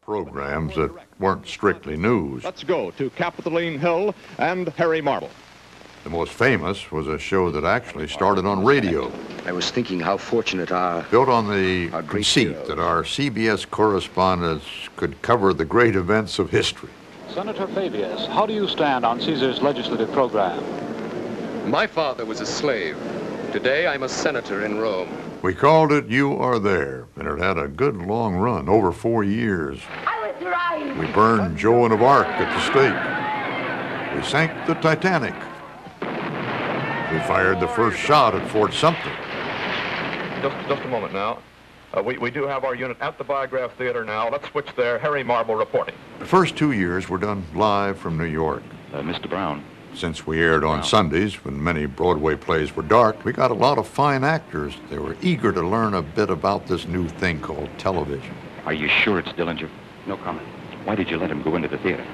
programs that weren't strictly news. Let's go to Capitoline Hill and Harry Marble. The most famous was a show that actually started on radio. I was thinking how fortunate our... Built on the conceit that our CBS correspondents could cover the great events of history. Senator Fabius, how do you stand on Caesar's legislative program? My father was a slave. Today I'm a senator in Rome. We called it You Are There, and it had a good long run, over 4 years. I was right. We burned Joan of Arc at the stake. We sank the Titanic. We fired the first shot at Fort Sumter. Just a moment now. We do have our unit at the Biograph Theater now. Let's switch there. Harry Marble reporting. The first 2 years were done live from New York. Mr. Brown. Since we aired on Sundays, when many Broadway plays were dark, we got a lot of fine actors. They were eager to learn a bit about this new thing called television. Are you sure it's Dillinger? No comment. Why did you let him go into the theater?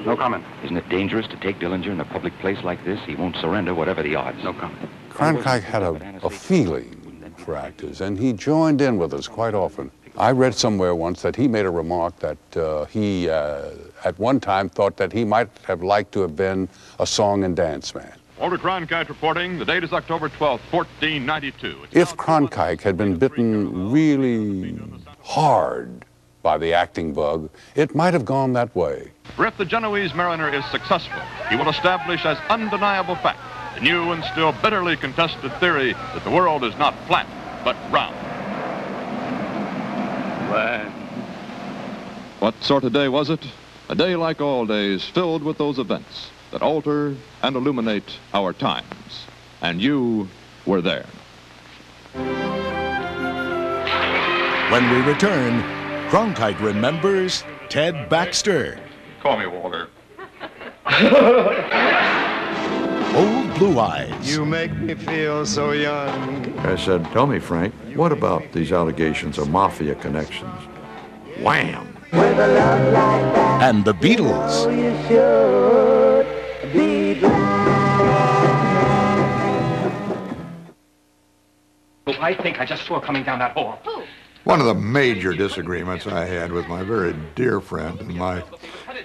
No comment. Isn't it dangerous to take Dillinger in a public place like this? He won't surrender, whatever the odds. No comment. Cronkite had a feeling for actors, and he joined in with us quite often. I read somewhere once that he made a remark that he, at one time, thought that he might have liked to have been a song and dance man. Walter Cronkite reporting. The date is October 12th, 1492. If Cronkite had been bitten really hard by the acting bug, it might have gone that way. For if the Genoese mariner is successful, he will establish as undeniable fact the new and still bitterly contested theory that the world is not flat, but round. Land. What sort of day was it? A day like all days, filled with those events that alter and illuminate our times. And you were there. When we return, Cronkite remembers Ted Baxter. Call me Walter. Old Blue Eyes. You make me feel so young. I said, tell me, Frank, what about these allegations of mafia connections? Wham! With a love like that, And the Beatles. you should be glad. I think I just saw her coming down that hall. Who? One of the major disagreements I had with my very dear friend and my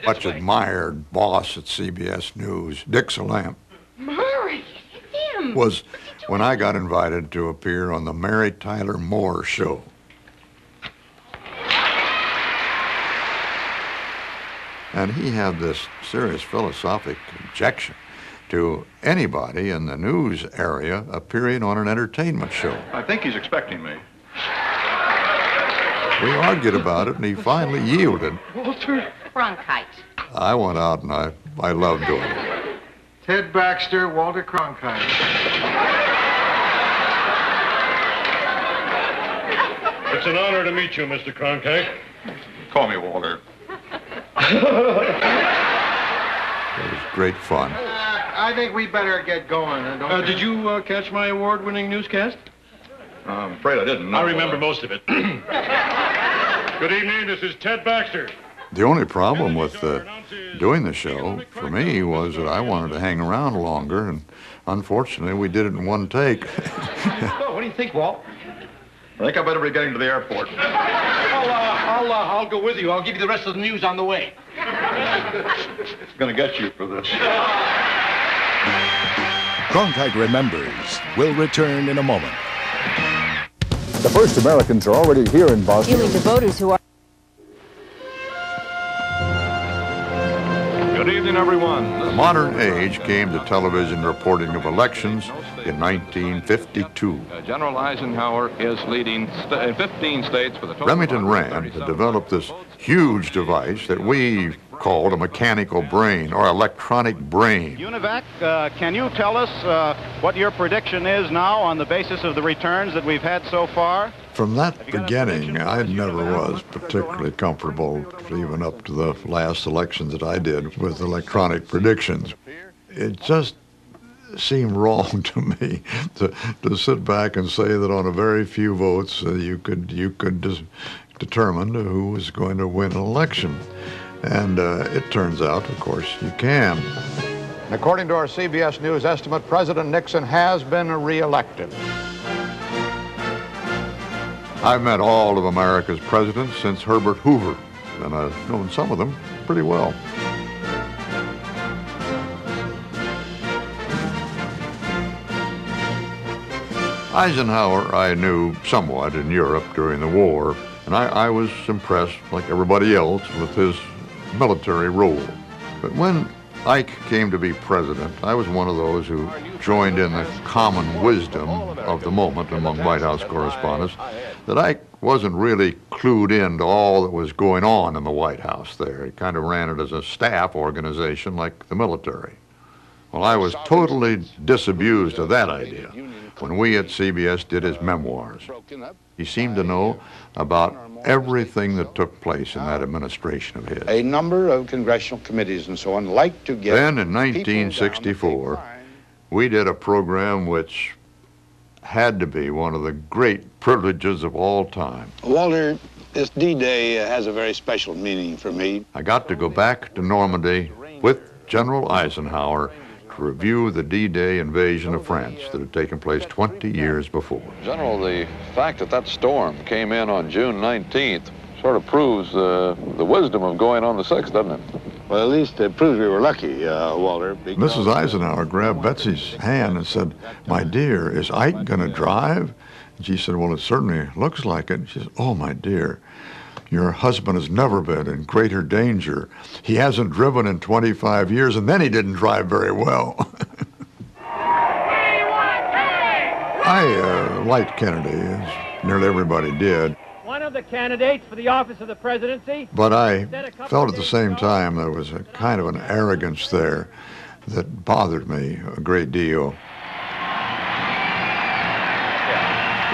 much admired boss at CBS News, Dick Salamp, Murray, him. was when I got invited to appear on the Mary Tyler Moore Show. And he had this serious philosophic objection to anybody in the news area appearing on an entertainment show. I think he's expecting me. We argued about it, and he finally yielded. Walter. Cronkite. I went out, and I loved doing it. Ted Baxter, Walter Cronkite. It's an honor to meet you, Mr. Cronkite. Call me Walter. It was great fun. I think we better get going. Did you catch my award-winning newscast? I'm afraid I didn't. I remember most of it. Good evening, this is Ted Baxter. The only problem with doing the show, for me, was that I wanted to hang around longer, and unfortunately, we did it in one take. What do you think, Walt? I think I better be getting to the airport. I'll go with you. I'll give you the rest of the news on the way. Gonna get you for this. Cronkite Remembers will return in a moment. The first Americans are already here in Boston. Appealing to voters who are... Good evening, everyone. The modern age came to television reporting of elections in 1952. General Eisenhower is leading 15 states for the total. Remington Rand had developed this huge device that we called a mechanical brain or electronic brain. UNIVAC, can you tell us what your prediction is now on the basis of the returns that we've had so far? From that beginning, I never was particularly comfortable, even up to the last elections that I did, with electronic predictions. It just seemed wrong to me to sit back and say that on a very few votes you could determine who was going to win an election. And it turns out, of course, you can. According to our CBS News estimate, President Nixon has been reelected. I've met all of America's presidents since Herbert Hoover. and I've known some of them pretty well. Eisenhower I knew somewhat in Europe during the war, and I was impressed, like everybody else, with his military role. But when Ike came to be president, I was one of those who joined in the common wisdom of the moment among White House correspondents that Ike wasn't really clued into all that was going on in the White House there. He kind of ran it as a staff organization like the military. Well, I was totally disabused of that idea when we at CBS did his memoirs. He seemed to know about everything that took place in that administration of his. A number of congressional committees and so on like to get... Then in 1964, we did a program which had to be one of the great privileges of all time. Walter, this D-Day has a very special meaning for me. I got to go back to Normandy with General Eisenhower to review the D-Day invasion of France that had taken place 20 years before. General, the fact that that storm came in on June 19th sort of proves the wisdom of going on the 6th, doesn't it? Well, at least it proves we were lucky, Walter. Mrs. Eisenhower grabbed Betsy's hand and said, "My dear, is Ike going to drive?" And she said, "Well, it certainly looks like it." And she said, "Oh, my dear, your husband has never been in greater danger. He hasn't driven in 25 years, and then he didn't drive very well." I liked Kennedy, as nearly everybody did. One of the candidates for the office of the presidency. But I felt at the same time there was a kind of an arrogance there that bothered me a great deal.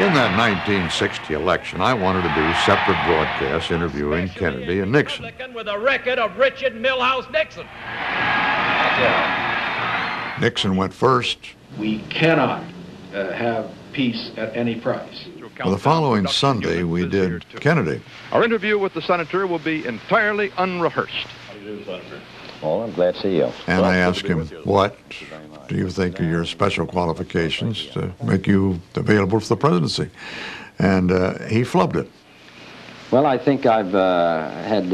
In that 1960 election, I wanted to do separate broadcasts interviewing Kennedy and Nixon. With a record of Richard Milhouse Nixon. Nixon went first. We cannot have peace at any price. Well, the following Sunday, we did Kennedy. Our interview with the senator will be entirely unrehearsed. How do you do, Senator? Well, I'm glad to see you. And I asked him, what do you think are your special qualifications to make you available for the presidency? And he flubbed it. Well, I think I've had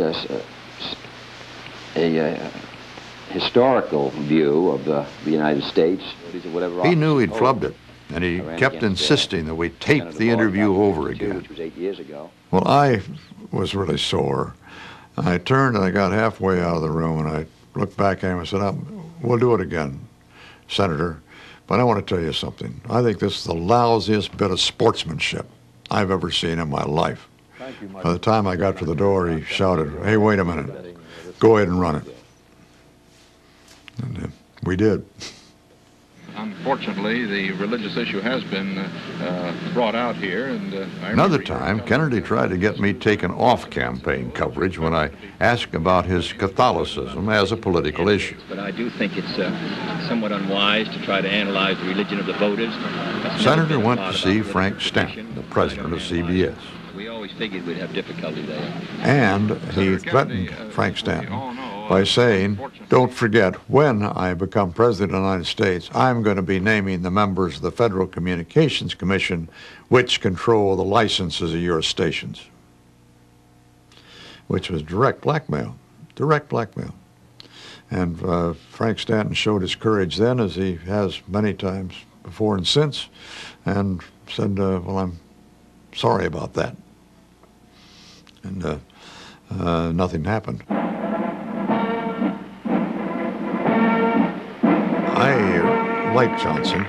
a historical view of the United States. He knew he'd flubbed it, and he kept insisting that we tape the interview over again. Which was 8 years ago. Well, I was really sore. I turned and I got halfway out of the room, and I looked back at him and said, "We'll do it again, Senator, but I want to tell you something. I think this is the lousiest bit of sportsmanship I've ever seen in my life." By the time I got to the door, he shouted, "Hey, wait a minute. Go ahead and run it." And we did. Unfortunately, the religious issue has been brought out here. And another time, Kennedy tried to get me taken off campaign coverage when I asked about his Catholicism as a political issue. But I do think it's somewhat unwise to try to analyze the religion of the voters. Senator went to see Frank Stanton, the president of CBS. We always figured we'd have difficulty there. And he threatened Frank Stanton by saying, "Don't forget, when I become president of the United States, I'm going to be naming the members of the Federal Communications Commission, which control the licenses of your stations." Which was direct blackmail, direct blackmail. And Frank Stanton showed his courage then, as he has many times before and since, and said, "Well, I'm sorry about that." And nothing happened. I liked Johnson.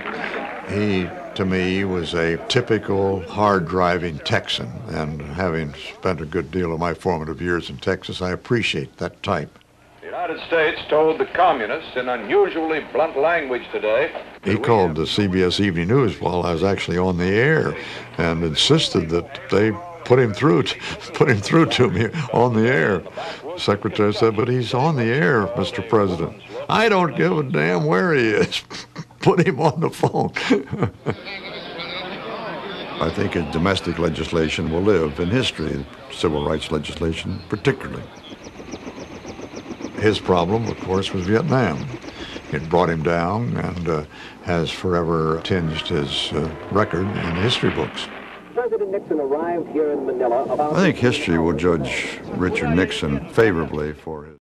He, to me, was a typical hard-driving Texan, and having spent a good deal of my formative years in Texas, I appreciate that type. The United States told the communists in unusually blunt language today. He called the CBS Evening News while I was actually on the air and insisted that they put him through to me on the air. The secretary said, "But he's on the air, Mr. President." "I don't give a damn where he is. Put him on the phone." I think his domestic legislation will live in history, civil rights legislation particularly. His problem, of course, was Vietnam. It brought him down and has forever tinged his record in history books. President Nixon Nixon arrived here in Manila about... I think history will judge Richard Nixon favorably for his